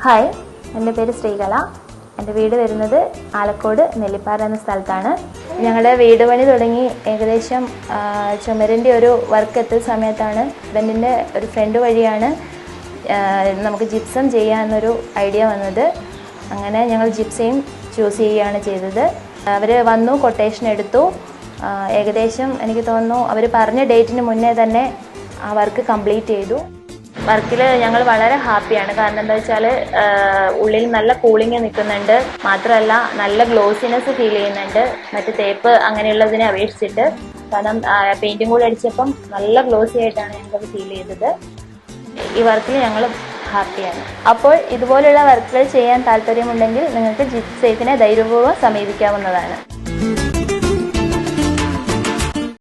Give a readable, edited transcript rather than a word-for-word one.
Hi, എൻ്റെ പേര് ശ്രീകല. എൻ്റെ വീട് വരുന്നത് ആലക്കോട് നെല്ലിപ്പാറ എന്ന സ്ഥലത്താണ്. ഞങ്ങളുടെ വീട് പണി തുടങ്ങി ഏകദേശം ചുമരിൻ്റെ ഒരു വർക്ക് എത്തിയ സമയത്താണ് ഹസ്ബൻഡിൻ്റെ ഒരു ഫ്രണ്ട് വഴിയാണ് നമുക്ക് ജിപ്സം ചെയ്യാമെന്നൊരു ഐഡിയ വന്നത്. അങ്ങനെ ഞങ്ങൾ ജിപ്സം ചൂസ് ചെയ്യുകയാണ് ചെയ്തത്. അവർ വന്നു, കൊട്ടേഷൻ എടുത്തു. ഏകദേശം എനിക്ക് തോന്നുന്നു അവർ പറഞ്ഞ ഡേറ്റിന് മുന്നേ തന്നെ ആ വർക്ക് കംപ്ലീറ്റ് ചെയ്തു. വർക്കിൽ ഞങ്ങൾ വളരെ ഹാപ്പിയാണ്. കാരണം എന്താ വെച്ചാൽ ഉള്ളിൽ നല്ല കൂളിംഗ് നിൽക്കുന്നുണ്ട്. മാത്രമല്ല നല്ല ഗ്ലോസിനെസ് ഫീൽ ചെയ്യുന്നുണ്ട് മറ്റ് തേപ്പ് അങ്ങനെയുള്ളതിനെ അപേക്ഷിച്ചിട്ട്. കാരണം പെയിൻറ്റും കൂടി അടിച്ചപ്പം നല്ല ഗ്ലോസി ആയിട്ടാണ് ഞങ്ങൾക്കത് ഫീൽ ചെയ്തത്. ഈ വർക്കിൽ ഞങ്ങൾ ഹാപ്പിയാണ്. അപ്പോൾ ഇതുപോലുള്ള വർക്കുകൾ ചെയ്യാൻ താല്പര്യമുണ്ടെങ്കിൽ നിങ്ങൾക്ക് ജിപ്സേഫിനെ ധൈര്യപൂർവ്വം സമീപിക്കാവുന്നതാണ്.